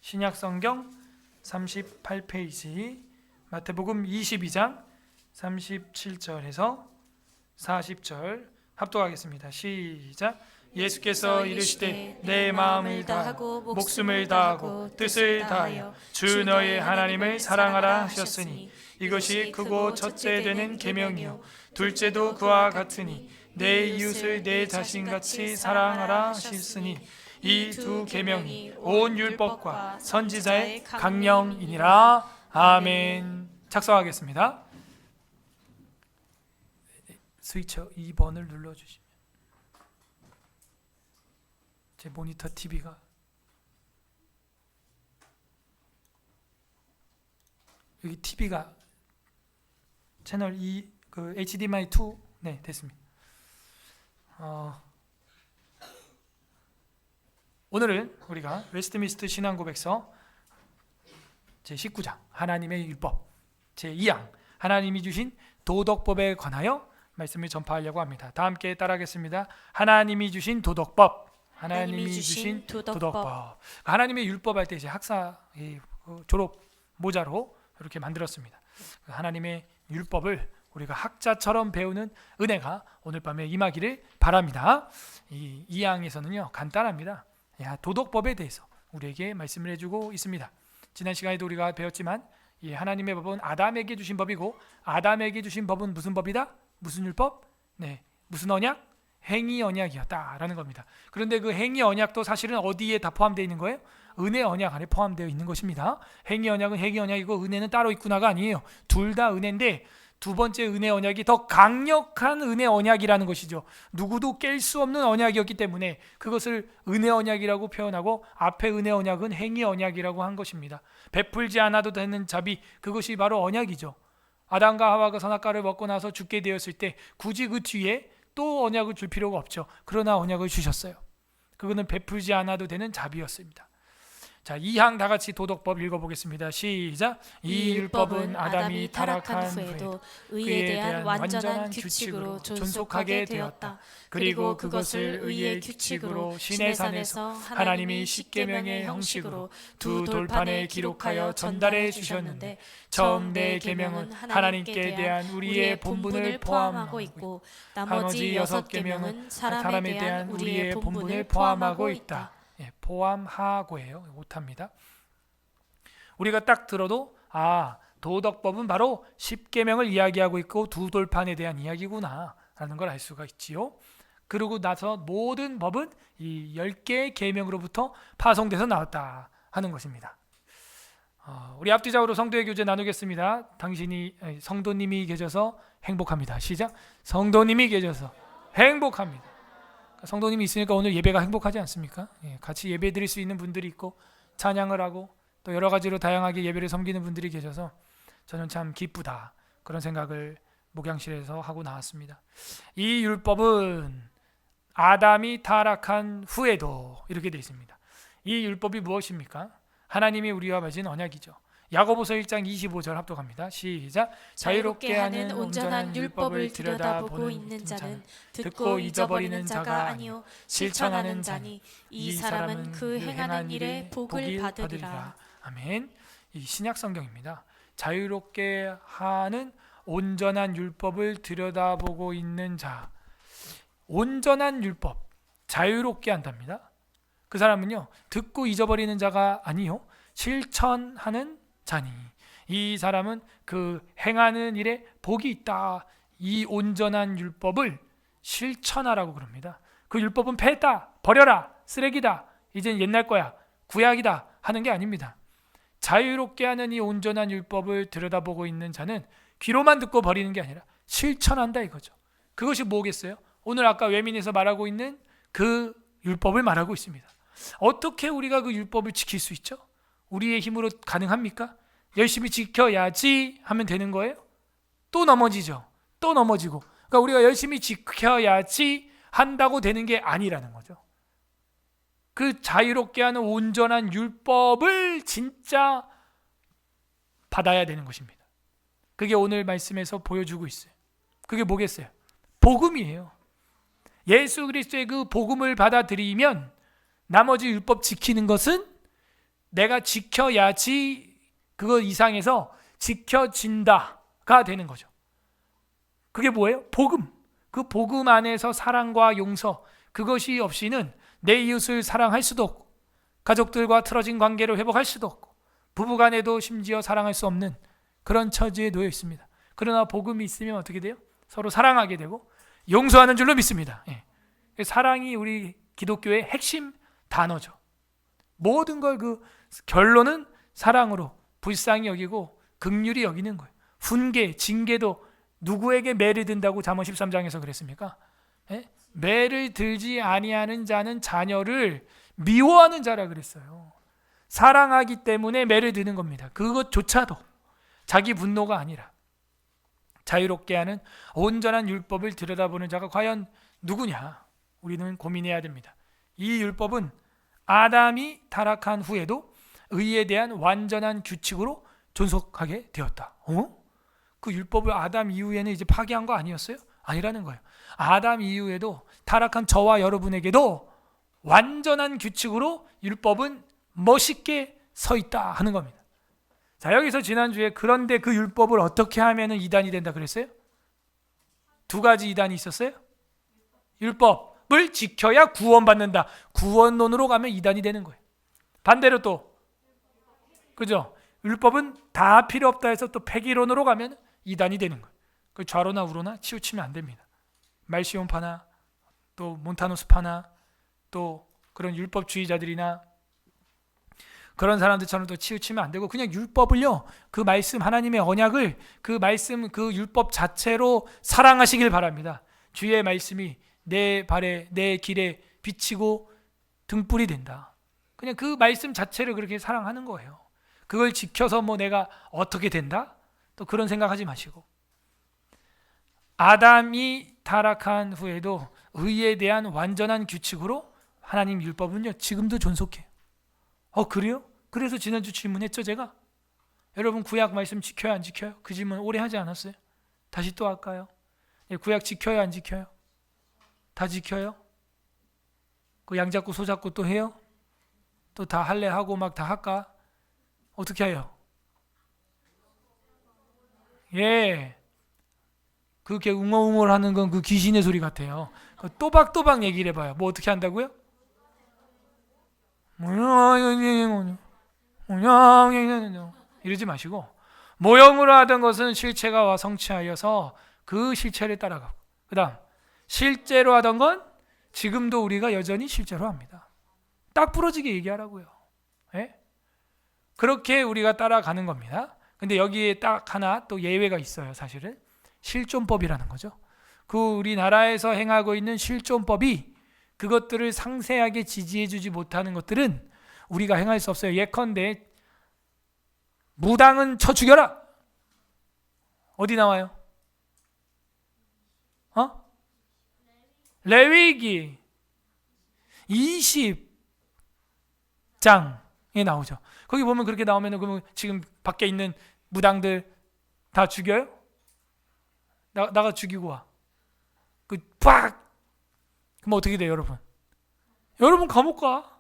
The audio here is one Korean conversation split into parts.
신약성경 38페이지 마태복음 22장 37절에서 40절 합독하겠습니다. 시작. 예수께서 이르시되 내 마음을 다하고 목숨을 다하고 뜻을 다하여 주 너의 하나님을 사랑하라 하셨으니 이것이 크고 첫째 되는 계명이요 둘째도 그와 같으니 내 이웃을 내 자신같이 사랑하라 하셨으니 이 두 계명이 온 율법과 선지자의 강령이니라. 아멘. 작성하겠습니다. 스위처 2번을 눌러주시면 제 모니터 TV가 여기 TV가 채널 2 그 HDMI 2 네 됐습니다. 오늘은 우리가 웨스트민스터 신앙고백서 제19장 하나님의 율법 제2항 하나님이 주신 도덕법에 관하여 말씀을 전파하려고 합니다. 다 함께 따라하겠습니다. 하나님이 주신 도덕법. 하나님이 주신 도덕법. 하나님의 율법 할 때 이제 학사 졸업 모자로 이렇게 만들었습니다. 하나님의 율법을 우리가 학자처럼 배우는 은혜가 오늘 밤에 임하기를 바랍니다. 이 2항에서는요 간단합니다. 도덕법에 대해서 우리에게 말씀을 해주고 있습니다. 지난 시간에도 우리가 배웠지만 하나님의 법은 아담에게 주신 법이고 아담에게 주신 법은 무슨 법이다? 무슨 율법? 네, 무슨 언약? 행위 언약이었다라는 겁니다. 그런데 그 행위 언약도 사실은 어디에 다 포함되어 있는 거예요? 은혜 언약 안에 포함되어 있는 것입니다. 행위 언약은 행위 언약이고 은혜는 따로 있구나가 아니에요. 둘 다 은혜인데 두 번째 은혜 언약이 더 강력한 은혜 언약이라는 것이죠. 누구도 깰 수 없는 언약이었기 때문에 그것을 은혜 언약이라고 표현하고 앞에 은혜 언약은 행위 언약이라고 한 것입니다. 베풀지 않아도 되는 자비, 그것이 바로 언약이죠. 아담과 하와가 선악과를 먹고 나서 죽게 되었을 때 굳이 그 뒤에 또 언약을 줄 필요가 없죠. 그러나 언약을 주셨어요. 그거는 베풀지 않아도 되는 자비였습니다. 자, 2항 다 같이 도덕법 읽어보겠습니다. 시작. 이 율법은 아담이 타락한 후에도 의에 대한 완전한 규칙으로 존속하게 되었다. 그리고 그것을 의의 규칙으로 시내 산에서 하나님이 십계명의 형식으로 두 돌판에 기록하여 전달해 주셨는데 처음 네 계명은 하나님께 대한 우리의 본분을 포함하고 있고 나머지 6계명은 사람에 대한 우리의 본분을 포함하고 있다. 포함하고예요. 못합니다. 우리가 딱 들어도 도덕법은 바로 10계명을 이야기하고 있고 두 돌판에 대한 이야기구나 라는 걸 알 수가 있지요. 그러고 나서 모든 법은 이 10개의 계명으로부터 파송돼서 나왔다 하는 것입니다. 우리 앞뒤적으로 성도의 교제 나누겠습니다. 성도님이 계셔서 행복합니다. 시작. 성도님이 계셔서 행복합니다. 성도님이 있으니까 오늘 예배가 행복하지 않습니까? 같이 예배 드릴 수 있는 분들이 있고 찬양을 하고 또 여러 가지로 다양하게 예배를 섬기는 분들이 계셔서 저는 참 기쁘다 그런 생각을 목양실에서 하고 나왔습니다. 이 율법은 아담이 타락한 후에도 이렇게 되어 있습니다. 이 율법이 무엇입니까? 하나님이 우리와 맺은 언약이죠. 야고보서 1장 25절 합독합니다. 시작. 자유롭게 하는 온전한 율법을 들여다보고 있는 자는 듣고 잊어버리는 자가 아니요 실천하는 자니 이 사람은 그 행하는 일에 복을 받으리라. 아멘. 이 신약 성경입니다. 자유롭게 하는 온전한 율법을 들여다보고 있는 자. 온전한 율법, 자유롭게 한답니다. 그 사람은요 듣고 잊어버리는 자가 아니요 실천하는 자니 이 사람은 그 행하는 일에 복이 있다. 이 온전한 율법을 실천하라고 그럽니다. 그 율법은 패했다, 버려라, 쓰레기다, 이젠 옛날 거야, 구약이다 하는 게 아닙니다. 자유롭게 하는 이 온전한 율법을 들여다보고 있는 자는 귀로만 듣고 버리는 게 아니라 실천한다 이거죠. 그것이 뭐겠어요? 오늘 아까 외민에서 말하고 있는 그 율법을 말하고 있습니다. 어떻게 우리가 그 율법을 지킬 수 있죠? 우리의 힘으로 가능합니까? 열심히 지켜야지 하면 되는 거예요? 또 넘어지죠. 또 넘어지고. 그러니까 우리가 열심히 지켜야지 한다고 되는 게 아니라는 거죠. 그 자유롭게 하는 온전한 율법을 진짜 받아야 되는 것입니다. 그게 오늘 말씀에서 보여주고 있어요. 그게 뭐겠어요? 복음이에요. 예수 그리스도의 그 복음을 받아들이면 나머지 율법 지키는 것은 내가 지켜야지 그거 이상해서 지켜진다가 되는 거죠. 그게 뭐예요? 복음. 그 복음 안에서 사랑과 용서, 그것이 없이는 내 이웃을 사랑할 수도 없고, 가족들과 틀어진 관계를 회복할 수도 없고, 부부간에도 심지어 사랑할 수 없는 그런 처지에 놓여 있습니다. 그러나 복음이 있으면 어떻게 돼요? 서로 사랑하게 되고 용서하는 줄로 믿습니다. 사랑이 우리 기독교의 핵심 단어죠. 모든 걸 그 결론은 사랑으로 불쌍히 여기고 긍휼히 여기는 거예요. 훈계, 징계도 누구에게 매를 든다고 잠언 13장에서 그랬습니까? 매를 들지 아니하는 자는 자녀를 미워하는 자라 그랬어요. 사랑하기 때문에 매를 드는 겁니다. 그것조차도 자기 분노가 아니라 자유롭게 하는 온전한 율법을 들여다보는 자가 과연 누구냐? 우리는 고민해야 됩니다. 이 율법은 아담이 타락한 후에도 의에 대한 완전한 규칙으로 존속하게 되었다. 그 율법을 아담 이후에는 이제 파기한 거 아니었어요? 아니라는 거예요. 아담 이후에도 타락한 저와 여러분에게도 완전한 규칙으로 율법은 멋있게 서 있다 하는 겁니다. 자, 여기서 지난주에 그런데 그 율법을 어떻게 하면 이단이 된다 그랬어요? 두 가지 이단이 있었어요. 율법을 지켜야 구원받는다. 구원론으로 가면 이단이 되는 거예요. 반대로 또 그죠? 율법은 다 필요 없다 해서 또 폐기론으로 가면 이단이 되는 거예요. 그 좌로나 우로나 치우치면 안 됩니다. 말시온파나 또 몬타노스파나 또 그런 율법주의자들이나 그런 사람들처럼 또 치우치면 안 되고 그냥 율법을요, 그 말씀 하나님의 언약을 그 말씀 그 율법 자체로 사랑하시길 바랍니다. 주의 말씀이 내 발에 내 길에 비치고 등불이 된다. 그냥 그 말씀 자체를 그렇게 사랑하는 거예요. 그걸 지켜서 뭐 내가 어떻게 된다? 또 그런 생각하지 마시고, 아담이 타락한 후에도 의에 대한 완전한 규칙으로 하나님 율법은요 지금도 존속해요. 그래요? 그래서 지난주 질문했죠 제가. 여러분 구약 말씀 지켜요 안 지켜요? 그 질문 오래 하지 않았어요? 다시 또 할까요? 구약 지켜요 안 지켜요? 다 지켜요? 그 양 잡고 소 잡고 또 해요? 또 다 할래 하고 막 다 할까? 어떻게 해요? 그렇게 웅얼웅얼 하는 건 그 귀신의 소리 같아요. 또박또박 얘기를 해봐요. 뭐 어떻게 한다고요? 이러지 마시고, 모형으로 하던 것은 실체가 성취하여서 그 실체를 따라가고, 그 다음 실제로 하던 건 지금도 우리가 여전히 실제로 합니다. 딱 부러지게 얘기하라고요. 그렇게 우리가 따라가는 겁니다. 근데 여기에 딱 하나 또 예외가 있어요. 사실은 실존법이라는 거죠. 그 우리나라에서 행하고 있는 실존법이 그것들을 상세하게 지지해 주지 못하는 것들은 우리가 행할 수 없어요. 예컨대 무당은 쳐 죽여라. 어디 나와요? 레위기 20장에 나오죠. 거기 보면 그렇게 나오면 그러면 지금 밖에 있는 무당들 다 죽여요? 나가 죽이고 와. 팍! 그럼 어떻게 돼요, 여러분? 여러분 감옥 가.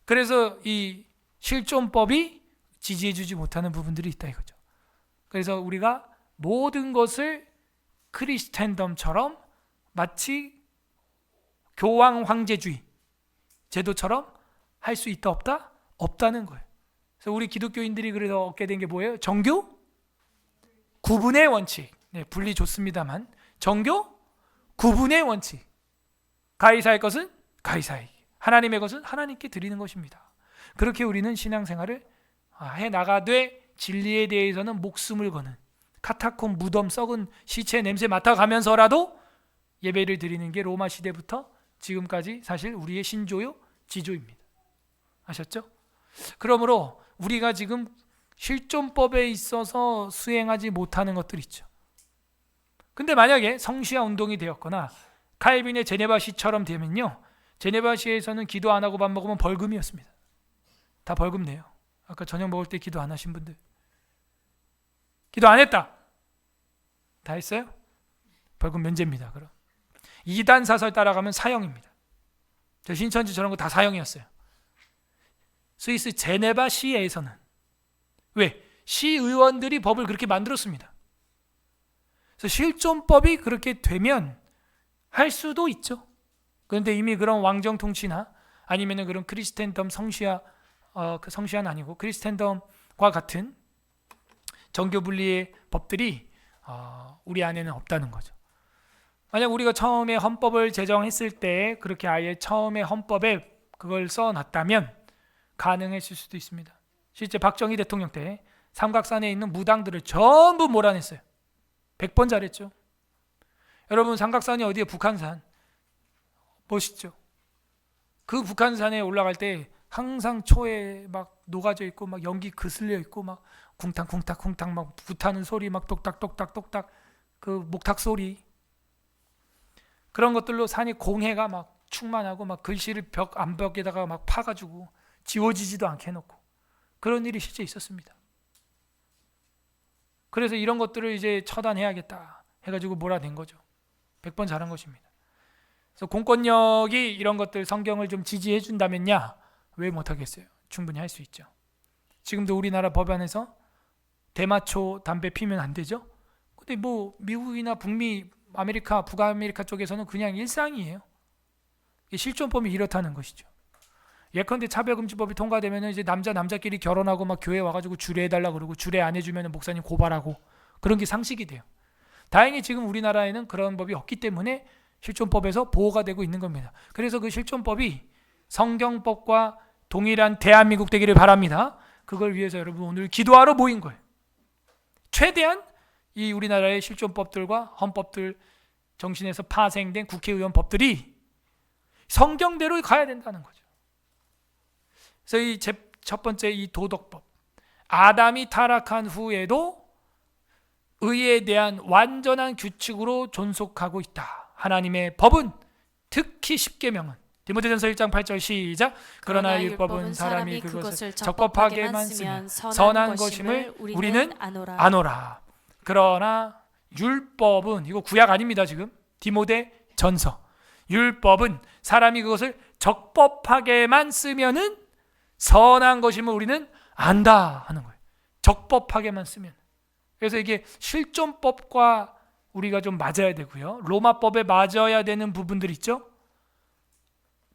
그래서 이 실존법이 지지해주지 못하는 부분들이 있다 이거죠. 그래서 우리가 모든 것을 크리스텐덤처럼 마치 교황 황제주의 제도처럼 할 수 있다 없다? 없다는 거예요. 그래서 우리 기독교인들이 그래서 얻게 된 게 뭐예요? 정교 구분의 원칙. 분리 좋습니다만 정교 구분의 원칙. 가이사의 것은 가이사에게, 하나님의 것은 하나님께 드리는 것입니다. 그렇게 우리는 신앙생활을 해나가되 진리에 대해서는 목숨을 거는, 카타콤 무덤 썩은 시체 냄새 맡아가면서라도 예배를 드리는 게 로마 시대부터 지금까지 사실 우리의 신조요 지조입니다. 아셨죠? 그러므로 우리가 지금 실존법에 있어서 수행하지 못하는 것들 있죠. 근데 만약에 성시화 운동이 되었거나 칼빈의 제네바시처럼 되면요, 제네바시에서는 기도 안 하고 밥 먹으면 벌금이었습니다. 다 벌금 내요. 아까 저녁 먹을 때 기도 안 하신 분들, 기도 안 했다, 다 했어요? 벌금 면제입니다. 그럼 이단 사설 따라가면 사형입니다. 저 신천지 저런 거 다 사형이었어요. 스위스 제네바 시에서는 왜? 시의원들이 법을 그렇게 만들었습니다. 그래서 실존법이 그렇게 되면 할 수도 있죠. 그런데 이미 그런 왕정 통치나 아니면은 그런 크리스텐덤 그 성시아는 아니고 크리스텐덤과 같은 정교 분리의 법들이 우리 안에는 없다는 거죠. 만약 우리가 처음에 헌법을 제정했을 때 그렇게 아예 처음에 헌법에 그걸 써놨다면 가능했을 수도 있습니다. 실제 박정희 대통령 때 삼각산에 있는 무당들을 전부 몰아냈어요. 100번 잘했죠. 여러분, 삼각산이 어디에? 북한산. 멋있죠. 그 북한산에 올라갈 때 항상 초에 막 녹아져 있고 막 연기 그슬려 있고 막 쿵탕쿵탕쿵탕 막 불타는 소리, 막 똑딱똑딱똑딱 그 목탁 소리, 그런 것들로 산이 공해가 막 충만하고 막 글씨를 암벽에다가 막 파가지고 지워지지도 않게 해놓고 그런 일이 실제 있었습니다. 그래서 이런 것들을 이제 처단해야겠다 해가지고 몰아낸 거죠. 100번 잘한 것입니다. 그래서 공권력이 이런 것들 성경을 좀 지지해 준다면야 왜 못하겠어요? 충분히 할 수 있죠. 지금도 우리나라 법안에서 대마초 담배 피면 안 되죠? 근데 뭐 미국이나 북미, 아메리카, 북아메리카 쪽에서는 그냥 일상이에요. 실존법이 이렇다는 것이죠. 예컨대 차별금지법이 통과되면 이제 남자끼리 결혼하고 막 교회 와가지고 주례해달라 그러고 주례 안 해주면 목사님 고발하고 그런 게 상식이 돼요. 다행히 지금 우리나라에는 그런 법이 없기 때문에 실존법에서 보호가 되고 있는 겁니다. 그래서 그 실존법이 성경법과 동일한 대한민국 되기를 바랍니다. 그걸 위해서 여러분 오늘 기도하러 모인 거예요. 최대한 이 우리나라의 실존법들과 헌법들 정신에서 파생된 국회의원 법들이 성경대로 가야 된다는 거죠. 그래서 이 첫 번째 이 도덕법, 아담이 타락한 후에도 의에 대한 완전한 규칙으로 존속하고 있다. 하나님의 법은 특히 십계명은 디모데전서 1장 8절 시작. 그러나 율법은 사람이 그것을 적법하게만 쓰면 선한 것임을 우리는 아노라. 그러나 율법은, 이거 구약 아닙니다. 지금 디모데전서, 율법은 사람이 그것을 적법하게만 쓰면은 선한 것임을 우리는 안다 하는 거예요. 적법하게만 쓰면. 그래서 이게 실존법과 우리가 좀 맞아야 되고요. 로마법에 맞아야 되는 부분들 있죠.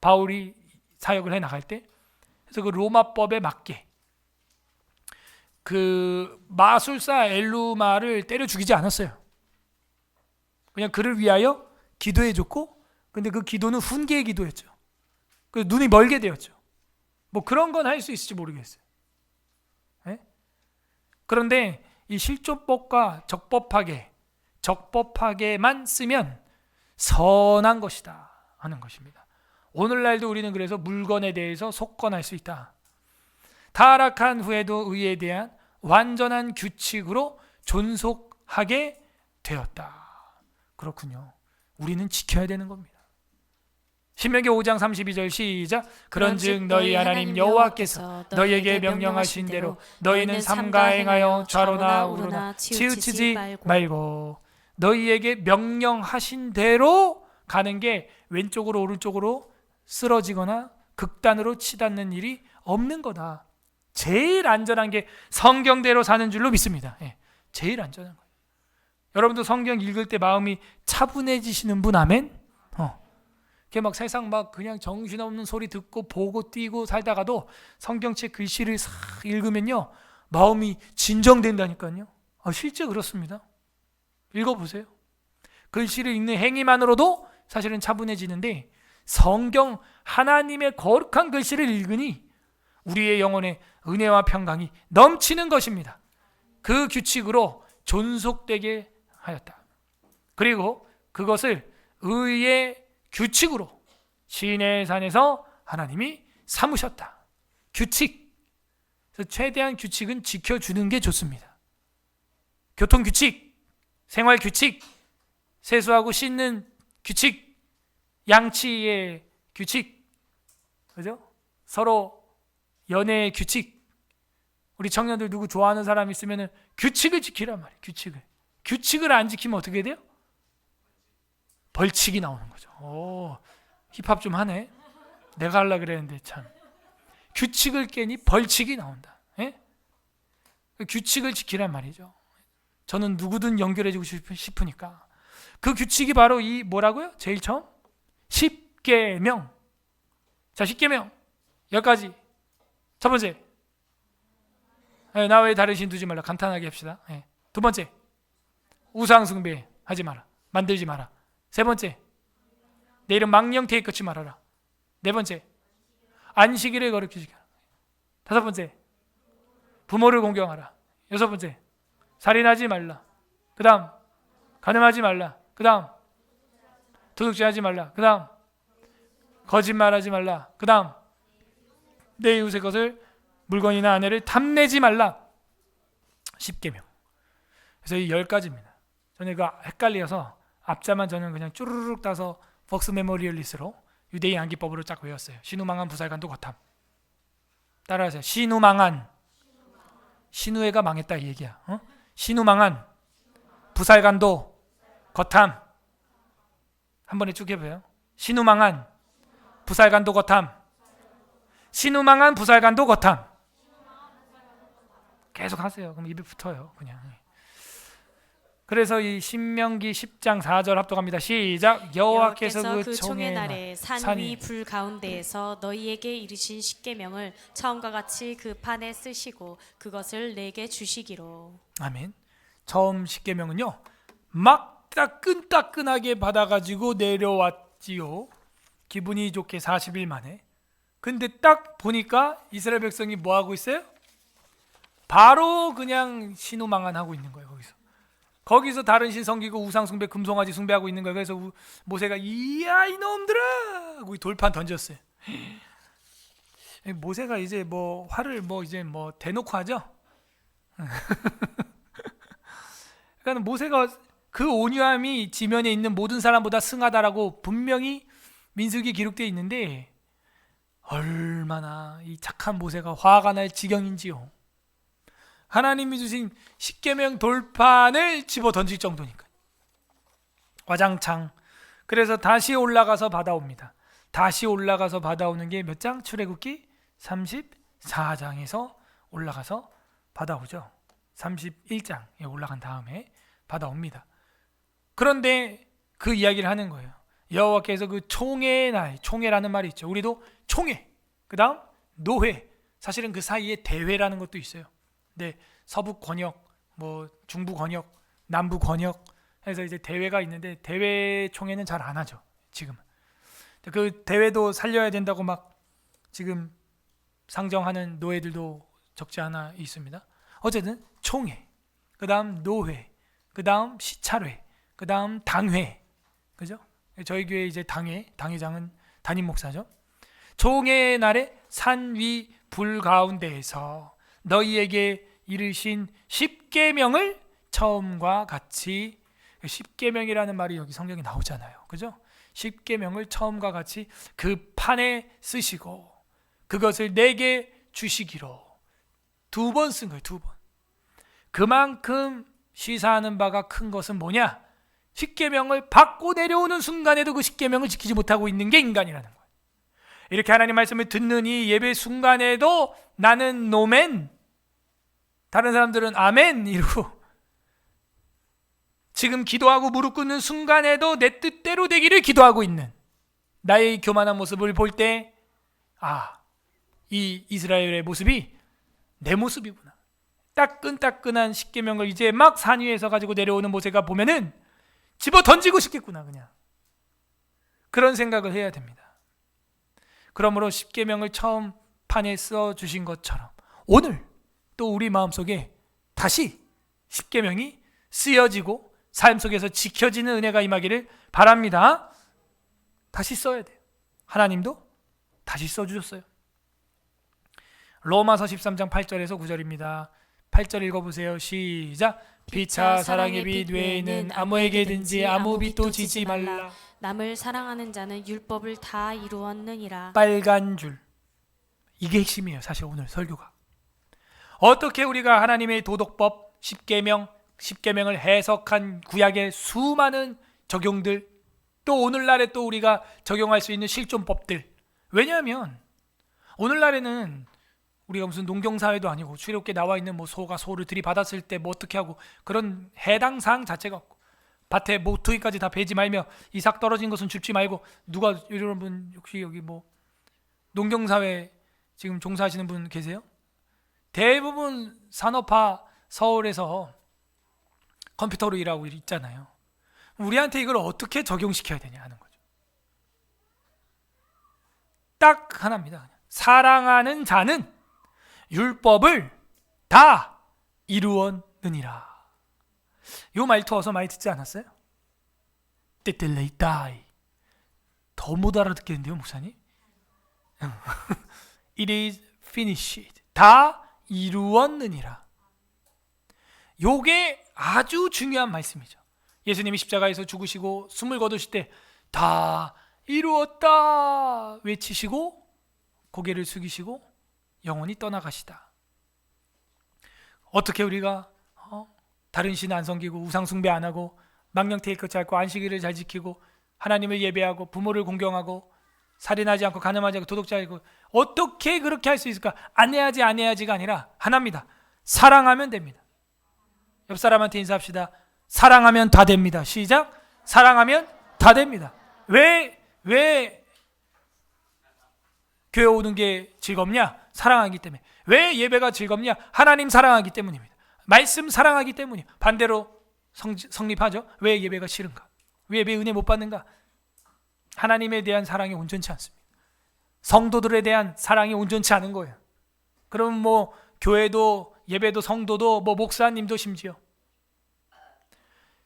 바울이 사역을 해 나갈 때, 그래서 그 로마법에 맞게 그 마술사 엘루마를 때려 죽이지 않았어요. 그냥 그를 위하여 기도해 줬고, 근데 그 기도는 훈계의 기도였죠. 그 눈이 멀게 되었죠. 뭐 그런 건 할 수 있을지 모르겠어요. 네? 그런데 이 실존법과 적법하게만 쓰면 선한 것이다 하는 것입니다. 오늘날도 우리는 그래서 물건에 대해서 속건할 수 있다. 타락한 후에도 의에 대한 완전한 규칙으로 존속하게 되었다. 그렇군요. 우리는 지켜야 되는 겁니다. 신명기 5장 32절 시작. 그런즉 너희 하나님 여호와께서 너희에게 명령하신 대로 너희는 삼가 행하여 좌로나 우로나 치우치지 말고, 너희에게 명령하신 대로 가는 게 왼쪽으로 오른쪽으로 쓰러지거나 극단으로 치닫는 일이 없는 거다. 제일 안전한 게 성경대로 사는 줄로 믿습니다. 제일 안전한 거예요. 여러분도 성경 읽을 때 마음이 차분해지시는 분 아멘? 이렇게 막 세상 막 그냥 정신없는 소리 듣고 보고 뛰고 살다가도 성경책 글씨를 싹 읽으면요 마음이 진정된다니까요. 실제 그렇습니다. 읽어보세요. 글씨를 읽는 행위만으로도 사실은 차분해지는데 성경 하나님의 거룩한 글씨를 읽으니 우리의 영혼에 은혜와 평강이 넘치는 것입니다. 그 규칙으로 존속되게 하였다. 그리고 그것을 의의 규칙으로 시내산에서 하나님이 삼으셨다. 규칙. 그래서 최대한 규칙은 지켜주는 게 좋습니다. 교통 규칙, 생활 규칙, 세수하고 씻는 규칙, 양치의 규칙, 그죠? 서로 연애의 규칙. 우리 청년들 누구 좋아하는 사람 있으면 규칙을 지키란 말이에요. 규칙을 안 지키면 어떻게 돼요? 벌칙이 나오는 거죠. 오, 힙합 좀 하네. 내가 하려고 그랬는데 참. 규칙을 깨니 벌칙이 나온다. 예? 규칙을 지키란 말이죠. 저는 누구든 연결해주고 싶으니까. 그 규칙이 바로 이 뭐라고요? 제일 처음? 십계명. 자, 십계명 10가지. 첫 번째, 나 외에 다른 신 두지 말라. 간단하게 합시다. 두 번째, 우상 숭배 하지 마라. 만들지 마라. 세 번째, 내 이름 망령태에 끊지 말아라. 네 번째, 안식일을 거룩히 지켜라. 다섯 번째, 부모를 공경하라. 여섯 번째, 살인하지 말라. 그 다음, 간음하지 말라. 그 다음, 도둑질하지 말라. 그 다음, 거짓말하지 말라. 그 다음, 내 이웃의 것을 물건이나 아내를 탐내지 말라. 십계명. 그래서 이 10가지입니다. 저는 이거 헷갈려서 앞자만 저는 그냥 쭈르륵 따서 벅스 메모리얼리스로 유대인 암기법으로 쫙 외웠어요. 신우망한 부살간도 거탐. 따라하세요. 신우망한. 신우회가 망했다 이 얘기야. 신우망한 부살간도 거탐. 한 번에 쭉 해봐요. 신우망한 부살간도 거탐. 신우망한 부살간도 거탐. 계속 하세요. 그럼 입에 붙어요. 그냥. 그래서 이 신명기 10장 4절 합독합니다. 시작. 여호와께서 그 총의 날에 산 위 불 가운데에서 너희에게 이르신 십계명을 처음과 같이 그 판에 쓰시고 그것을 내게 주시기로. 아멘. 처음 십계명은요, 막 따끈따끈하게 받아가지고 내려왔지요. 기분이 좋게 40일 만에. 근데 딱 보니까 이스라엘 백성이 뭐 하고 있어요? 바로 그냥 신우망한 하고 있는 거예요. 거기서 다른 신 섬기고 우상 숭배, 금송아지 숭배하고 있는 거예요. 그래서 모세가 이야 이놈들아 하고 돌판 던졌어요. 모세가 이제 뭐 화를 이제 대놓고 하죠. 그러니까 모세가 그 온유함이 지면에 있는 모든 사람보다 승하다라고 분명히 민수기에 기록되어 있는데 얼마나 이 착한 모세가 화가 날 지경인지요. 하나님이 주신 십계명 돌판을 집어 던질 정도니까. 와장창. 그래서 다시 올라가서 받아옵니다. 다시 올라가서 받아오는 게 몇 장? 출애굽기 34장에서 올라가서 받아오죠. 31장에 올라간 다음에 받아옵니다. 그런데 그 이야기를 하는 거예요. 여호와께서 그 총회의 날, 총회라는 말이 있죠. 우리도 총회, 그 다음 노회, 사실은 그 사이에 대회라는 것도 있어요. 네, 서북 권역, 중부 권역, 남부 권역 해서 이제 대회가 있는데 대회 총회는 잘 안 하죠. 지금 그 대회도 살려야 된다고 막 지금 상정하는 노회들도 적지 않아 있습니다. 어쨌든 총회, 그 다음 노회, 그 다음 시찰회, 그 다음 당회, 그죠? 저희 교회 이제 당회장은 담임 목사죠. 총회의 날에 산 위 불 가운데에서 너희에게 이르신 십계명을 처음과 같이, 십계명이라는 말이 여기 성경에 나오잖아요. 그죠? 십계명을 처음과 같이 그 판에 쓰시고 그것을 내게 주시기로. 2번 쓴 거예요. 2번. 그만큼 시사하는 바가 큰 것은 뭐냐? 십계명을 받고 내려오는 순간에도 그 십계명을 지키지 못하고 있는 게 인간이라는 거예요. 이렇게 하나님 말씀을 듣는 이 예배 순간에도 나는 노멘, 다른 사람들은 아멘 이러고, 지금 기도하고 무릎 꿇는 순간에도 내 뜻대로 되기를 기도하고 있는 나의 교만한 모습을 볼 때, 이 이스라엘의 모습이 내 모습이구나. 따끈따끈한 십계명을 이제 막 산 위에서 가지고 내려오는 모세가 보면은 집어 던지고 싶겠구나. 그냥 그런 생각을 해야 됩니다. 그러므로 십계명을 처음 판에 써주신 것처럼 오늘 또 우리 마음속에 다시 십계명이 쓰여지고 삶 속에서 지켜지는 은혜가 임하기를 바랍니다. 다시 써야 돼요. 하나님도 다시 써주셨어요. 로마서 13장 8절에서 9절입니다. 8절 읽어보세요. 시작. 피차 사랑의 빛 외에는 아무에게든지 아무 빛도 지지 말라. 남을 사랑하는 자는 율법을 다 이루었느니라. 빨간 줄. 이게 핵심이에요. 사실 오늘 설교가. 어떻게 우리가 하나님의 도덕법, 십계명을 해석한 구약의 수많은 적용들, 또 오늘날에 또 우리가 적용할 수 있는 실존법들. 왜냐하면 오늘날에는 우리가 무슨 농경사회도 아니고 출애굽기에 나와 있는 뭐 소가 소를 들이받았을 때 뭐 어떻게 하고 그런 해당 사항 자체가 없고 밭에 모퉁이까지 다 베지 말며 이삭 떨어진 것은 줍지 말고 누가 여러분 혹시 여기 뭐 농경사회 지금 종사하시는 분 계세요? 대부분 산업화 서울에서 컴퓨터로 일하고 있잖아요. 우리한테 이걸 어떻게 적용시켜야 되냐 하는 거죠. 딱 하나입니다. 사랑하는 자는 율법을 다 이루었느니라. 이 말투 어서 많이 듣지 않았어요? 떼떼레이다이. 더 못 알아듣겠는데요, 목사님? It is finished. 다 이루었느니라. 요게 아주 중요한 말씀이죠. 예수님이 십자가에서 죽으시고 숨을 거두실 때 다 이루었다 외치시고 고개를 숙이시고 영원히 떠나가시다. 어떻게 우리가 다른 신 안 섬기고 우상 숭배 안 하고 망령태일껏 잘 안식일을 잘 지키고 하나님을 예배하고 부모를 공경하고 살인하지 않고 간음하지 않고 도둑질 않고 어떻게 그렇게 할 수 있을까? 안 해야지가 아니라 하나입니다. 사랑하면 됩니다. 옆 사람한테 인사합시다. 사랑하면 다 됩니다. 시작. 사랑하면 다 됩니다. 왜 교회 오는 게 즐겁냐? 사랑하기 때문에. 왜 예배가 즐겁냐? 하나님 사랑하기 때문입니다. 말씀 사랑하기 때문이에요. 반대로 성립하죠. 왜 예배가 싫은가? 왜 예배 은혜 못 받는가? 하나님에 대한 사랑이 온전치 않습니다. 성도들에 대한 사랑이 온전치 않은 거예요. 그럼 뭐 교회도 예배도 성도도 뭐 목사님도 심지어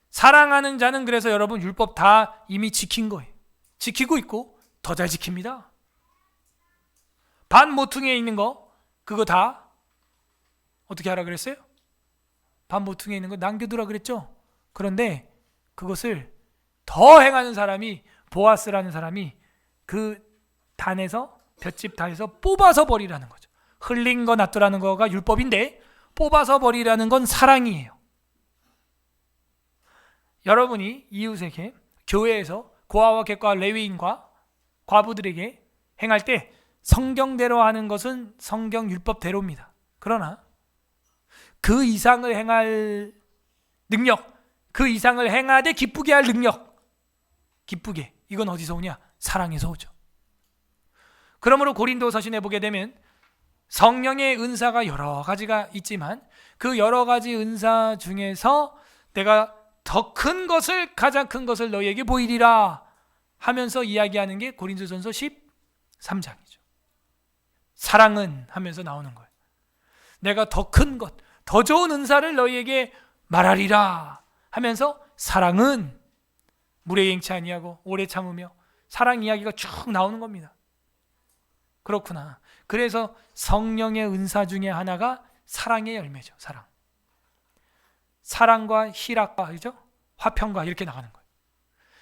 사랑하는 자는 그래서 여러분 율법 다 이미 지킨 거예요. 지키고 있고 더 잘 지킵니다. 반 모퉁이에 있는 거 그거 다 어떻게 하라 그랬어요? 반 모퉁이에 있는 거 남겨두라 그랬죠? 그런데 그것을 더 행하는 사람이 보아스라는 사람이 그 단에서 볏짚 단에서 뽑아서 버리라는 거죠. 흘린 거 놔두라는 거가 율법인데 뽑아서 버리라는 건 사랑이에요. 여러분이 이웃에게 교회에서 고아와 객과 레위인과 과부들에게 행할 때 성경대로 하는 것은 성경 율법대로입니다. 그러나 그 이상을 행할 능력, 그 이상을 행하되 기쁘게 할 능력, 기쁘게, 이건 어디서 오냐? 사랑에서 오죠. 그러므로 고린도 서신에 보게 되면 성령의 은사가 여러 가지가 있지만 그 여러 가지 은사 중에서 내가 더 큰 것을, 가장 큰 것을 너희에게 보이리라 하면서 이야기하는 게 고린도전서 13장이죠. 사랑은 하면서 나오는 거예요. 내가 더 큰 것, 더 좋은 은사를 너희에게 말하리라 하면서 사랑은 물에 잉치 아니하고 오래 참으며 사랑 이야기가 쭉 나오는 겁니다. 그렇구나. 그래서 성령의 은사 중에 하나가 사랑의 열매죠. 사랑. 사랑과 희락과 그죠? 화평과 이렇게 나가는 거예요.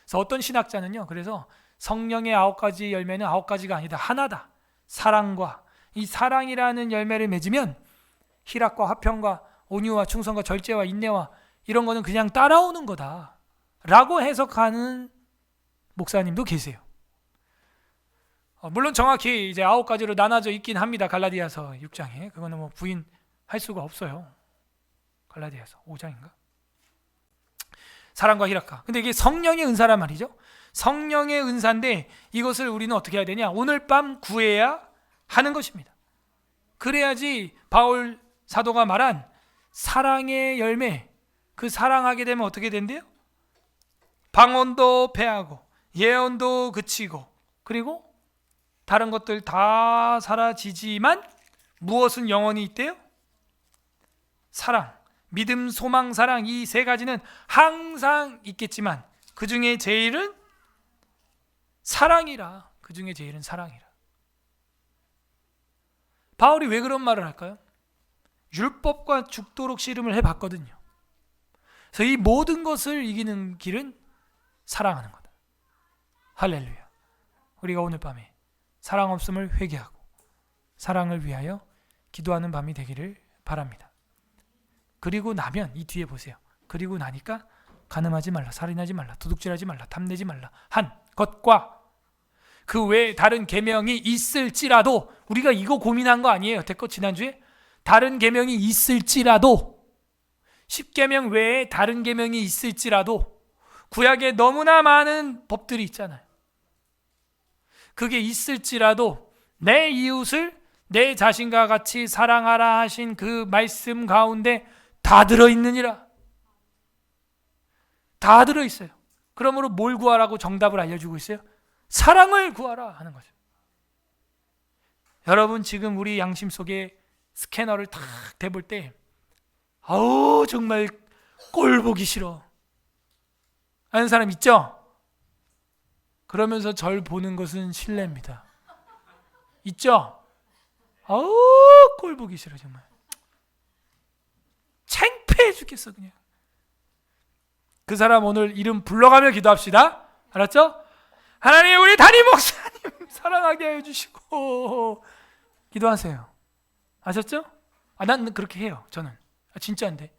그래서 어떤 신학자는요. 그래서 성령의 9가지 열매는 9가지가 아니다. 하나다. 사랑과 이 사랑이라는 열매를 맺으면 희락과 화평과 온유와 충성과 절제와 인내와 이런 거는 그냥 따라오는 거다 라고 해석하는 목사님도 계세요. 물론 정확히 이제 9가지로 나눠져 있긴 합니다. 갈라디아서 6장에. 그거는 뭐 부인할 수가 없어요. 갈라디아서 5장인가? 사랑과 희락과. 근데 이게 성령의 은사란 말이죠. 성령의 은사인데 이것을 우리는 어떻게 해야 되냐? 오늘 밤 구해야 하는 것입니다. 그래야지 바울 사도가 말한 사랑의 열매, 그 사랑하게 되면 어떻게 된대요? 방언도 패하고 예언도 그치고 그리고 다른 것들 다 사라지지만 무엇은 영원히 있대요? 사랑, 믿음, 소망, 사랑 이 세 가지는 항상 있겠지만 그 중에 제일은 사랑이라. 그 중에 제일은 사랑이라. 바울이 왜 그런 말을 할까요? 율법과 죽도록 씨름을 해봤거든요. 그래서 이 모든 것을 이기는 길은 사랑하는 거다. 할렐루야. 우리가 오늘 밤에 사랑 없음을 회개하고 사랑을 위하여 기도하는 밤이 되기를 바랍니다. 그리고 나면 이 뒤에 보세요. 그리고 나니까 간음하지 말라, 살인하지 말라, 도둑질하지 말라, 탐내지 말라 한 것과 그 외에 다른 계명이 있을지라도, 우리가 이거 고민한 거 아니에요. 여태껏 지난주에 다른 계명이 있을지라도, 10계명 외에 다른 계명이 있을지라도, 구약에 너무나 많은 법들이 있잖아요. 그게 있을지라도 내 이웃을 내 자신과 같이 사랑하라 하신 그 말씀 가운데 다 들어있느니라. 다 들어있어요. 그러므로 뭘 구하라고 정답을 알려주고 있어요? 사랑을 구하라 하는 거죠. 여러분, 지금 우리 양심 속에 스캐너를 탁 대볼 때 아우 정말 꼴 보기 싫어 하는 사람 있죠? 그러면서 절 보는 것은 실례입니다. 있죠? 아우 꼴 보기 싫어 정말. 창피해 죽겠어 그냥. 그 사람 오늘 이름 불러가며 기도합시다. 알았죠? 하나님, 우리 담임 목사님 사랑하게 해주시고 기도하세요. 아셨죠? 난 그렇게 해요. 저는 진짜인데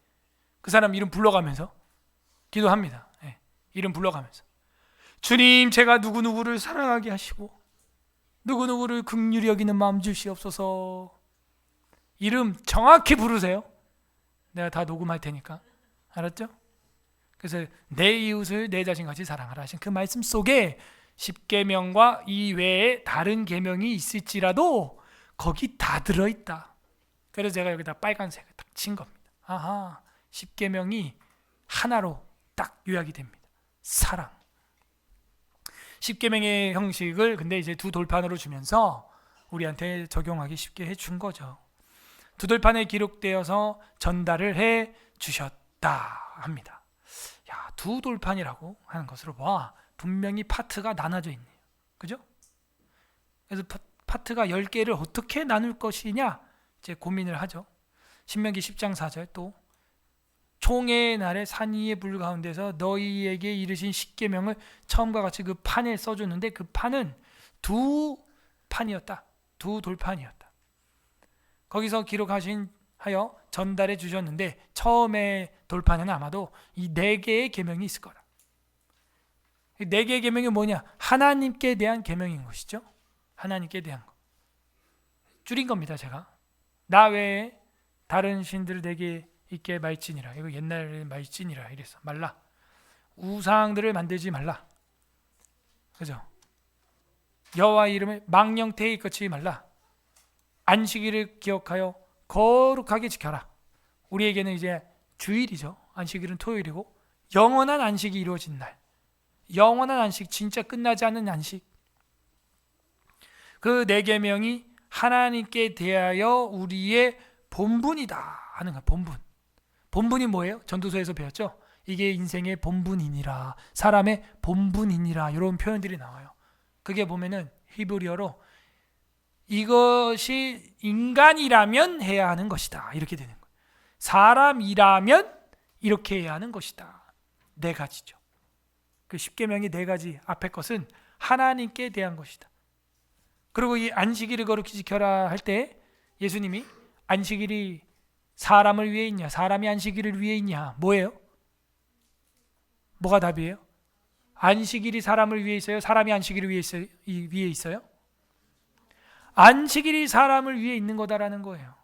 그 사람 이름 불러가면서 기도합니다. 네, 이름 불러가면서 주님, 제가 누구누구를 사랑하게 하시고 누구누구를 긍휼히 여기는 마음 주시옵소서. 이름 정확히 부르세요. 내가 다 녹음할 테니까. 알았죠? 그래서 내 이웃을 내 자신같이 사랑하라 하신 그 말씀 속에 10계명과 이외에 다른 계명이 있을지라도 거기 다 들어있다. 그래서 제가 여기다 빨간색을 딱 친 겁니다. 아하, 10계명이 하나로 딱 요약이 됩니다. 사랑. 10계명의 형식을 근데 이제 두 돌판으로 주면서 우리한테 적용하기 쉽게 해준 거죠. 두 돌판에 기록되어서 전달을 해 주셨다 합니다. 야, 두 돌판이라고 하는 것으로 봐 분명히 파트가 나눠져 있네요. 그죠? 그래서 파트가 10개를 어떻게 나눌 것이냐 이제 고민을 하죠. 신명기 10장 4절 또 총회의 날에 산 위의 불 가운데서 너희에게 이르신 10계명을 처음과 같이 그 판에 써줬는데 그 판은 두 판이었다. 두 돌판이었다. 거기서 기록하신 하여 전달해 주셨는데 처음에 돌판에는 아마도 이 4개의 계명이 있을 거라. 이 4개의 계명이 뭐냐? 하나님께 대한 계명인 것이죠. 하나님께 대한 것. 줄인 겁니다. 제가. 나 외에 다른 신들을 내게 있게 말지니라. 이거 옛날에 말지니라 이랬어. 말라. 우상들을 만들지 말라. 그죠? 여호와 이름을 망령되이 거치지 말라. 안식일을 기억하여 거룩하게 지켜라. 우리에게는 이제 주일이죠. 안식일은 토요일이고 영원한 안식이 이루어진 날. 영원한 안식, 진짜 끝나지 않는 안식. 그 4계명이 하나님께 대하여 우리의 본분이다 하는 거야. 본분. 본분이 뭐예요? 전도서에서 배웠죠? 이게 인생의 본분이니라. 사람의 본분이니라. 이런 표현들이 나와요. 그게 보면은 히브리어로 이것이 인간이라면 해야 하는 것이다. 이렇게 되는 거예요. 사람이라면 이렇게 해야 하는 것이다. 4가지죠. 그 10계명의 4가지 앞에 것은 하나님께 대한 것이다. 그리고 이 안식일을 거룩히 지켜라 할 때 예수님이 안식일이 사람을 위해 있냐, 사람이 안식일을 위해 있냐, 뭐예요? 뭐가 답이에요? 안식일이 사람을 위해 있어요? 사람이 안식일을 위해 있어요? 안식일이 사람을 위해 있는 거다라는 거예요.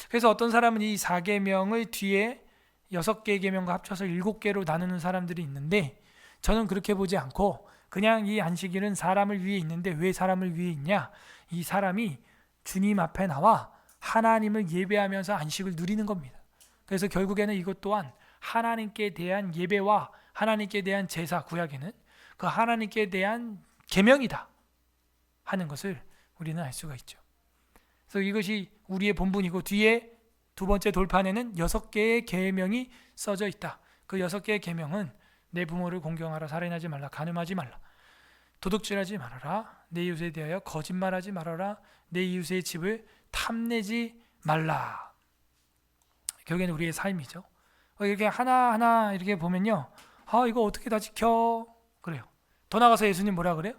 그래서 어떤 사람은 이 4계명을 뒤에 6개의 계명과 합쳐서 7개로 나누는 사람들이 있는데 저는 그렇게 보지 않고 그냥 이 안식일은 사람을 위해 있는데 왜 사람을 위해 있냐? 이 사람이 주님 앞에 나와 하나님을 예배하면서 안식을 누리는 겁니다. 그래서 결국에는 이것 또한 하나님께 대한 예배와 하나님께 대한 제사, 구약에는 그 하나님께 대한 계명이다 하는 것을 우리는 알 수가 있죠. 그래서 이것이 우리의 본분이고 뒤에 두 번째 돌판에는 6개의 계명이 써져 있다. 그 6개의 계명은 내 부모를 공경하라, 살인하지 말라, 간음하지 말라, 도둑질하지 말아라, 내 이웃에 대하여 거짓말하지 말아라, 내 이웃의 집을 탐내지 말라. 결국에는 우리의 삶이죠. 이렇게 하나하나 이렇게 보면요, 이거 어떻게 다 지켜? 그래요. 더 나가서 예수님 뭐라 그래요?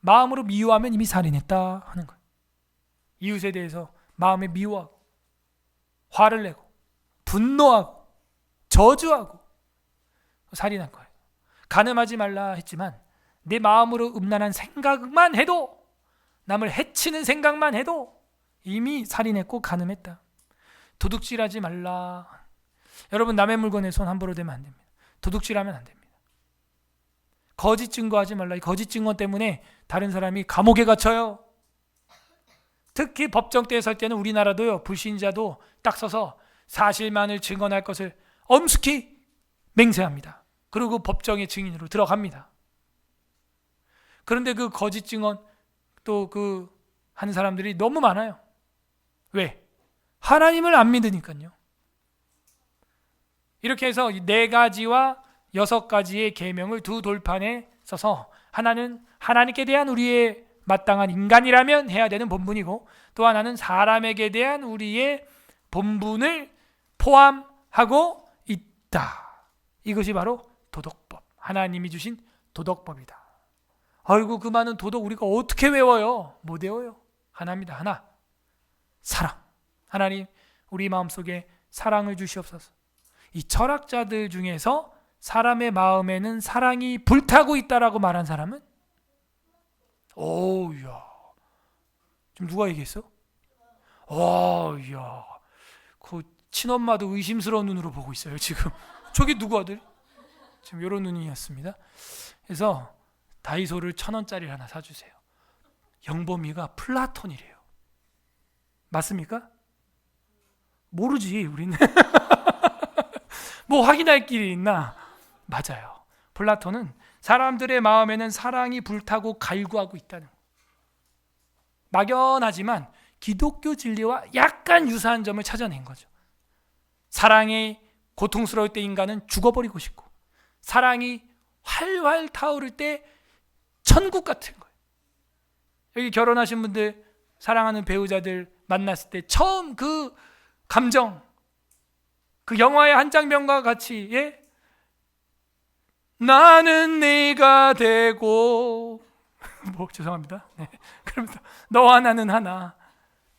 마음으로 미워하면 이미 살인했다 하는 거예요. 이웃에 대해서 마음에 미워하고 화를 내고 분노하고 저주하고 살인한 거예요. 간음하지 말라 했지만 내 마음으로 음란한 생각만 해도, 남을 해치는 생각만 해도 이미 살인했고 간음했다. 도둑질하지 말라. 여러분, 남의 물건에 손 함부로 대면 안 됩니다. 도둑질하면 안 됩니다. 거짓 증거하지 말라. 이 거짓 증거 때문에 다른 사람이 감옥에 갇혀요. 특히 법정대에 설 때는 우리나라도요, 불신자도 딱 서서 사실만을 증언할 것을 엄숙히 맹세합니다. 그리고 법정의 증인으로 들어갑니다. 그런데 그 거짓 증언 또 그 하는 사람들이 너무 많아요. 왜? 하나님을 안 믿으니까요. 이렇게 해서 4가지와 6가지의 계명을 두 돌판에 써서, 하나는 하나님께 대한 우리의 마땅한 인간이라면 해야 되는 본분이고, 또 하나는 사람에게 대한 우리의 본분을 포함하고 있다. 이것이 바로 도덕법, 하나님이 주신 도덕법이다. 아이고, 그 많은 도덕 우리가 어떻게 외워요? 못 외워요. 하나입니다. 하나. 사랑. 하나님, 우리 마음속에 사랑을 주시옵소서. 이 철학자들 중에서 사람의 마음에는 사랑이 불타고 있다라고 말한 사람은, 오우야, 지금 누가 얘기했어? 오우야, 그 친엄마도 의심스러운 눈으로 보고 있어요 지금. 저기 누구 아들? 지금 이런 눈이었습니다. 그래서 다이소를 1,000원짜리 하나 사주세요. 영범이가 플라톤이래요. 맞습니까? 모르지 우리는. 뭐 확인할 길이 있나? 맞아요. 플라톤은 사람들의 마음에는 사랑이 불타고 갈구하고 있다는 거. 막연하지만 기독교 진리와 약간 유사한 점을 찾아낸 거죠. 사랑이 고통스러울 때 인간은 죽어버리고 싶고, 사랑이 활활 타오를 때 천국 같은 거예요. 여기 결혼하신 분들, 사랑하는 배우자들 만났을 때 처음 그 감정, 그 영화의 한 장면과 같이, 예? 나는 네가 되고 뭐 죄송합니다. 네. 그러면서 너와 나는 하나,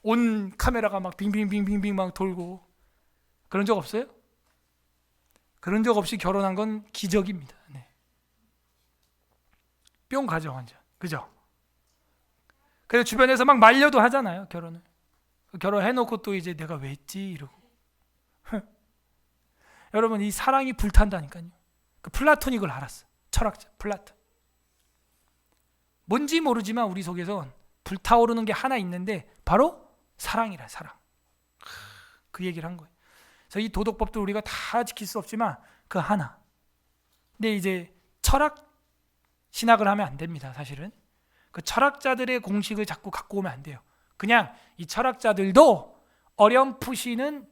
온 카메라가 막 빙빙빙빙빙 막 돌고, 그런 적 없어요? 그런 적 없이 결혼한 건 기적입니다. 네. 뿅 가죠 완전. 그죠? 그래서 주변에서 막 말려도 하잖아요, 결혼을. 결혼해놓고 또 이제 내가 왜 했지 이러고. 여러분, 이 사랑이 불탄다니까요. 그 플라톤이 이걸 알았어. 철학자 플라톤. 뭔지 모르지만 우리 속에선 불타오르는 게 하나 있는데 바로 사랑이라. 사랑. 그 얘기를 한 거예요. 그래서 이 도덕법도 우리가 다 지킬 수 없지만 그 하나. 근데 이제 철학 신학을 하면 안 됩니다. 사실은 그 철학자들의 공식을 자꾸 갖고 오면 안 돼요. 그냥 이 철학자들도 어렴풋이는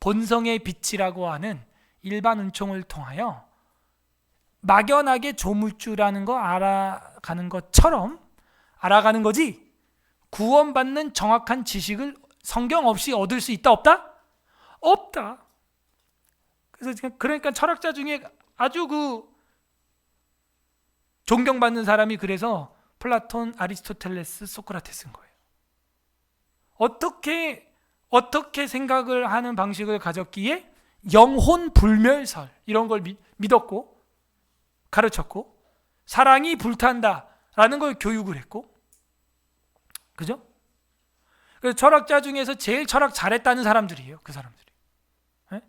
본성의 빛이라고 하는 일반 은총을 통하여 막연하게 조물주라는 거 알아가는 것처럼 알아가는 거지, 구원받는 정확한 지식을 성경 없이 얻을 수 있다 없다? 없다. 그래서 그러니까 철학자 중에 아주 그 존경받는 사람이 그래서 플라톤, 아리스토텔레스, 소크라테스인 거예요. 어떻게 생각을 하는 방식을 가졌기에 영혼 불멸설 이런 걸 믿었고 가르쳤고, 사랑이 불탄다라는 걸 교육을 했고, 그죠? 그래서 철학자 중에서 제일 철학 잘했다는 사람들이에요. 그 사람들이. 네?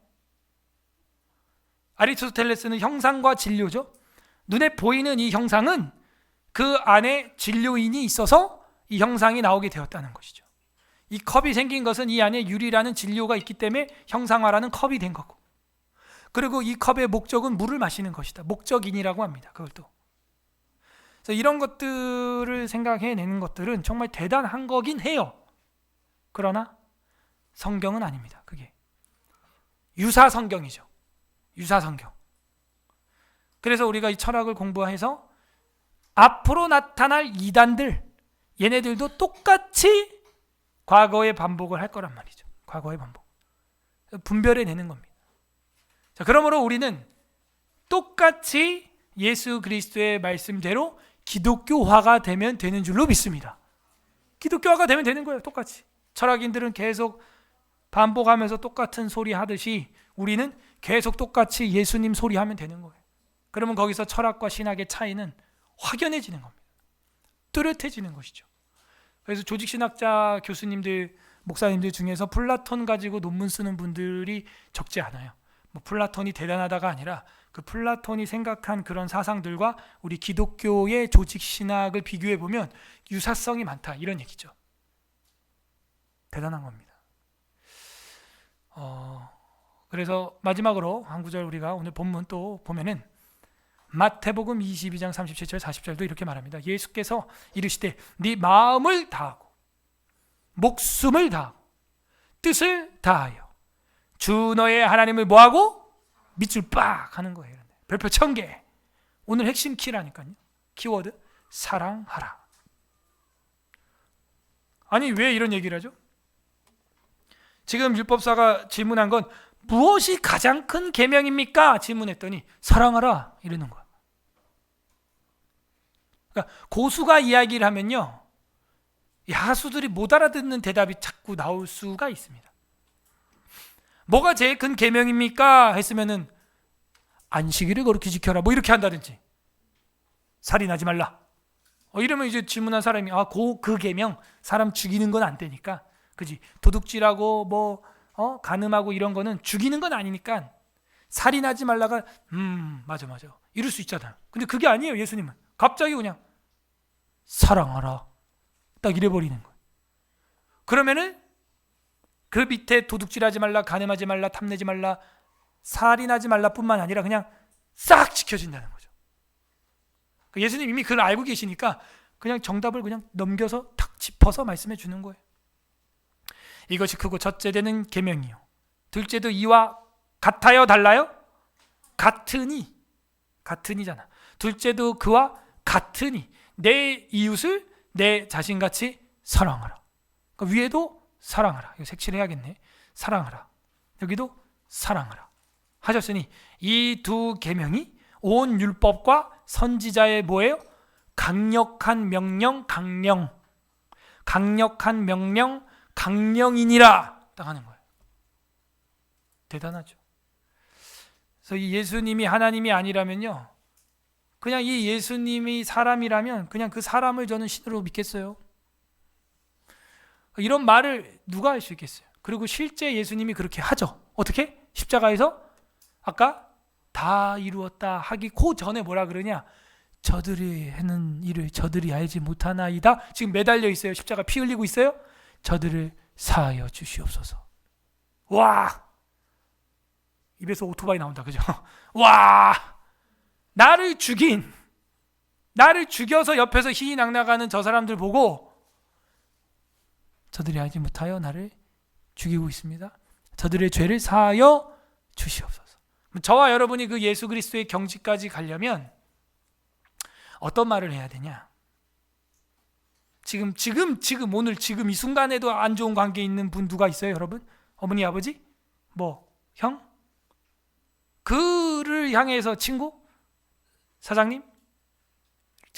아리스토텔레스는 형상과 진료죠. 눈에 보이는 이 형상은 그 안에 진료인이 있어서 이 형상이 나오게 되었다는 것이죠. 이 컵이 생긴 것은 이 안에 유리라는 진료가 있기 때문에 형상화라는 컵이 된 거고, 그리고 이 컵의 목적은 물을 마시는 것이다. 목적인이라고 합니다. 그걸 또. 그래서 이런 것들을 생각해내는 것들은 정말 대단한 거긴 해요. 그러나 성경은 아닙니다. 그게 유사 성경이죠. 유사 성경. 그래서 우리가 이 철학을 공부해서 앞으로 나타날 이단들, 얘네들도 똑같이 과거의 반복을 할 거란 말이죠. 과거의 반복. 분별해내는 겁니다. 자, 그러므로 우리는 똑같이 예수 그리스도의 말씀대로 기독교화가 되면 되는 줄로 믿습니다. 기독교화가 되면 되는 거예요. 똑같이. 철학인들은 계속 반복하면서 똑같은 소리 하듯이 우리는 계속 똑같이 예수님 소리 하면 되는 거예요. 그러면 거기서 철학과 신학의 차이는 확연해지는 겁니다. 뚜렷해지는 것이죠. 그래서 조직신학자 교수님들, 목사님들 중에서 플라톤 가지고 논문 쓰는 분들이 적지 않아요. 뭐 플라톤이 대단하다가 아니라 그 플라톤이 생각한 그런 사상들과 우리 기독교의 조직신학을 비교해 보면 유사성이 많다, 이런 얘기죠. 대단한 겁니다. 그래서 마지막으로 한 구절 우리가 오늘 본문 또 보면은 마태복음 22장 37절 40절도 이렇게 말합니다. 예수께서 이르시되 네 마음을 다하고 목숨을 다하고 뜻을 다하여 주 너의 하나님을 뭐하고? 밑줄 빡 하는 거예요. 별표 1000개. 오늘 핵심 키라니까요. 키워드 사랑하라. 아니 왜 이런 얘기를 하죠? 지금 율법사가 질문한 건 무엇이 가장 큰 계명입니까? 질문했더니 사랑하라 이러는 거야. 그러니까 고수가 이야기를 하면요, 야수들이 못 알아듣는 대답이 자꾸 나올 수가 있습니다. 뭐가 제일 큰 계명입니까? 했으면은 안식일을 거룩히 지켜라 뭐 이렇게 한다든지, 살인하지 말라 이러면 이제 질문한 사람이 그 계명, 사람 죽이는 건 안 되니까, 그지? 도둑질하고 뭐 간음하고 이런 거는 죽이는 건 아니니까 살인하지 말라가 맞아 이럴 수 있잖아요. 근데 그게 아니에요. 예수님은 갑자기 그냥 사랑하라 딱 이래버리는 거예요. 그러면은 그 밑에 도둑질하지 말라, 간음하지 말라, 탐내지 말라, 살인하지 말라 뿐만 아니라 그냥 싹 지켜진다는 거죠. 예수님 이미 그걸 알고 계시니까 그냥 정답을 그냥 넘겨서 탁 짚어서 말씀해 주는 거예요. 이것이 크고 첫째 되는 계명이요 둘째도 이와 같아요, 달라요? 같으니잖아. 둘째도 그와 같으니 내 이웃을 내 자신같이 사랑하라. 그러니까 위에도 사랑하라. 이거 색칠해야겠네. 사랑하라. 여기도 사랑하라 하셨으니 이 두 계명이 온 율법과 선지자의 뭐예요? 강력한 명령, 강력한 명령, 강령이니라 딱 하는 거예요. 대단하죠. 그래서 이 예수님이 하나님이 아니라면요, 그냥 이 예수님이 사람이라면 그냥 그 사람을 저는 신으로 믿겠어요. 이런 말을 누가 할 수 있겠어요? 그리고 실제 예수님이 그렇게 하죠. 어떻게? 십자가에서 아까 다 이루었다 하기 그 전에 뭐라 그러냐? 저들이 하는 일을 저들이 알지 못하나이다. 지금 매달려 있어요. 십자가 피 흘리고 있어요. 저들을 사하여 주시옵소서. 와, 입에서 오토바이 나온다, 그죠? 와, 나를 죽여서 옆에서 희희낙낙하는 저 사람들 보고 저들이 알지 못하여 나를 죽이고 있습니다. 저들의 죄를 사하여 주시옵소서. 저와 여러분이 그 예수 그리스도의 경지까지 가려면 어떤 말을 해야 되냐? 지금 오늘 지금 이 순간에도 안 좋은 관계에 있는 분 누가 있어요, 여러분? 어머니, 아버지? 뭐 형? 그를 향해서 친구? 사장님?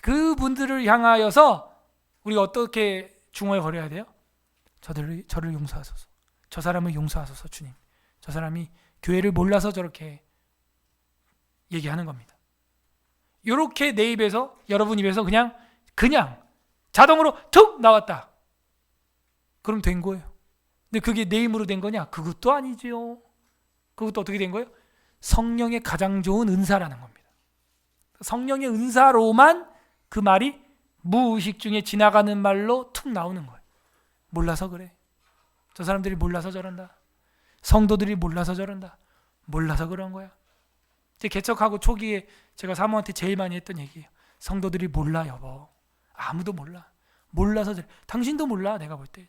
그분들을 향하여서 우리가 어떻게 중얼 거려야 돼요? 저를 용서하소서. 저 사람을 용서하소서, 주님. 저 사람이 교회를 몰라서 저렇게 얘기하는 겁니다. 이렇게 내 입에서, 여러분 입에서 그냥 자동으로 툭 나왔다. 그럼 된 거예요. 근데 그게 내 힘으로 된 거냐? 그것도 아니지요. 그것도 어떻게 된 거예요? 성령의 가장 좋은 은사라는 겁니다. 성령의 은사로만 그 말이 무의식 중에 지나가는 말로 툭 나오는 거예요. 몰라서 그래. 저 사람들이 몰라서 저런다. 성도들이 몰라서 저런다. 몰라서 그런 거야. 제 개척하고 초기에 제가 사모한테 제일 많이 했던 얘기예요. 성도들이 몰라, 여보. 아무도 몰라. 몰라서 저래. 당신도 몰라, 내가 볼 때.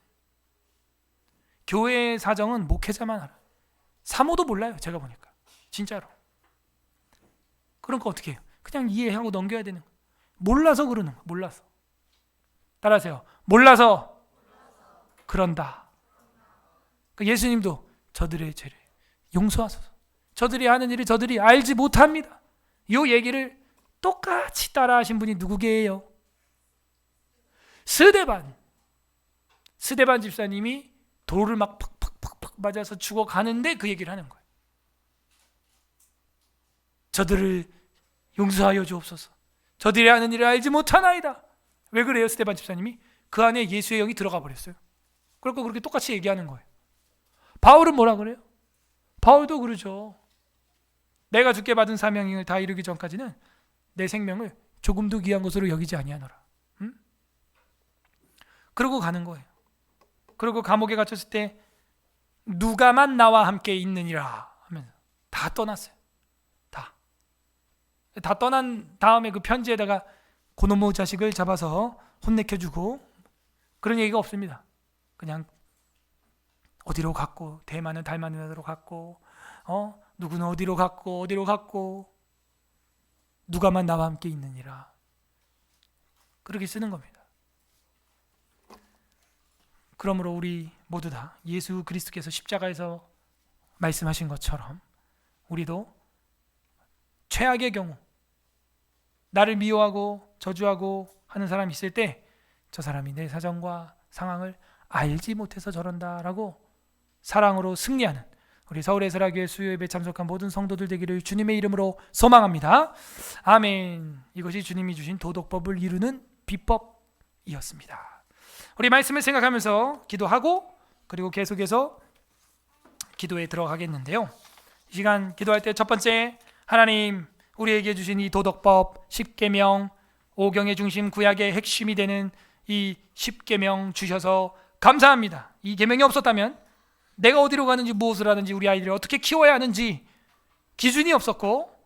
교회의 사정은 목회자만 알아. 사모도 몰라요, 제가 보니까. 진짜로. 그러니까 어떻게 해요? 그냥 이해하고 넘겨야 되는 거예요. 몰라서 그러는 거예요. 몰라서. 따라하세요. 몰라서 그런다. 그러니까 예수님도 저들의 죄를 용서하소서. 저들이 하는 일을 저들이 알지 못합니다. 이 얘기를 똑같이 따라하신 분이 누구게요? 스데반 집사님이 돌을 막 팍팍팍팍 맞아서 죽어가는데 그 얘기를 하는 거예요. 저들을 용서하여 주옵소서. 저들이 하는 일을 알지 못하나이다. 왜 그래요? 스데반 집사님이 그 안에 예수의 영이 들어가 버렸어요. 그러니까 그렇게 똑같이 얘기하는 거예요. 바울은 뭐라 그래요? 바울도 그러죠. 내가 주께 받은 사명을 다 이루기 전까지는 내 생명을 조금도 귀한 것으로 여기지 아니하노라. 응? 그러고 가는 거예요. 그리고 감옥에 갇혔을 때 누가만 나와 함께 있느니라 하면서 다 떠났어요. 다 떠난 다음에 그 편지에다가 고노모 자식을 잡아서 혼내켜주고 그런 얘기가 없습니다. 그냥 어디로 갔고, 대만은 달마누다로 갔고, 누구는 어디로 갔고 누가만 나와 함께 있느니라. 그렇게 쓰는 겁니다. 그러므로 우리 모두 다 예수 그리스도께서 십자가에서 말씀하신 것처럼 우리도 최악의 경우 나를 미워하고 저주하고 하는 사람이 있을 때 저 사람이 내 사정과 상황을 알지 못해서 저런다라고 사랑으로 승리하는 우리 서울에스라교회 수요예배 참석한 모든 성도들 되기를 주님의 이름으로 소망합니다. 아멘. 이것이 주님이 주신 도덕법을 이루는 비법이었습니다. 우리 말씀을 생각하면서 기도하고 그리고 계속해서 기도에 들어가겠는데요. 이 시간 기도할 때 첫 번째, 하나님 우리에게 주신 이 도덕법 10계명, 오경의 중심 구약의 핵심이 되는 이 10계명 주셔서 감사합니다. 이 계명이 없었다면 내가 어디로 가는지 무엇을 하는지 우리 아이들을 어떻게 키워야 하는지 기준이 없었고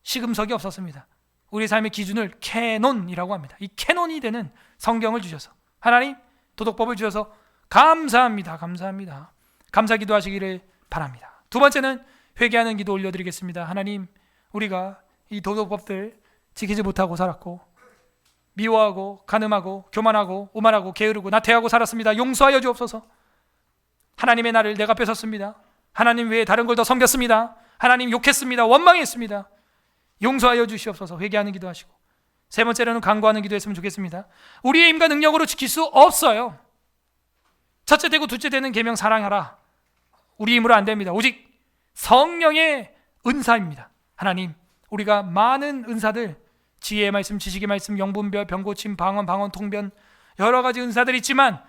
시금석이 없었습니다. 우리 삶의 기준을 캐논이라고 합니다. 이 캐논이 되는 성경을 주셔서 하나님 도덕법을 주셔서 감사합니다. 감사합니다. 감사 기도하시기를 바랍니다. 두 번째는 회개하는 기도 올려드리겠습니다. 하나님 우리가 이 도덕법들 지키지 못하고 살았고 미워하고 간음하고 교만하고 오만하고 게으르고 나태하고 살았습니다. 용서하여 주옵소서. 하나님의 나를 내가 뺏었습니다. 하나님 외에 다른 걸 더 섬겼습니다. 하나님 욕했습니다. 원망했습니다. 용서하여 주시옵소서. 회개하는 기도하시고 세 번째로는 간구하는 기도했으면 좋겠습니다. 우리의 힘과 능력으로 지킬 수 없어요. 첫째 되고 둘째 되는 계명 사랑하라. 우리 힘으로 안 됩니다. 오직 성령의 은사입니다. 하나님 우리가 많은 은사들 지혜의 말씀, 지식의 말씀, 영분별, 병고침, 방언, 통변 여러 가지 은사들이 있지만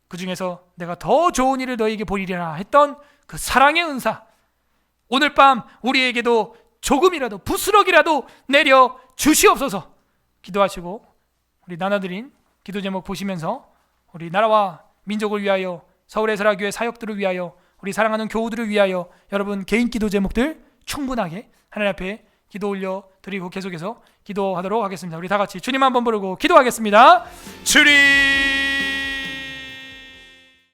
그 중에서 내가 더 좋은 일을 너에게 보이리라 했던 그 사랑의 은사 오늘 밤 우리에게도 조금이라도 부스럭이라도 내려 주시옵소서. 기도하시고 우리 나눠드린 기도 제목 보시면서 우리 나라와 민족을 위하여 서울에스라교회 사역들을 위하여 우리 사랑하는 교우들을 위하여 여러분 개인 기도 제목들 충분하게 하나님 앞에 기도 올려 드리고 계속해서 기도하도록 하겠습니다. 우리 다 같이 주님 한번 부르고 기도하겠습니다. 주님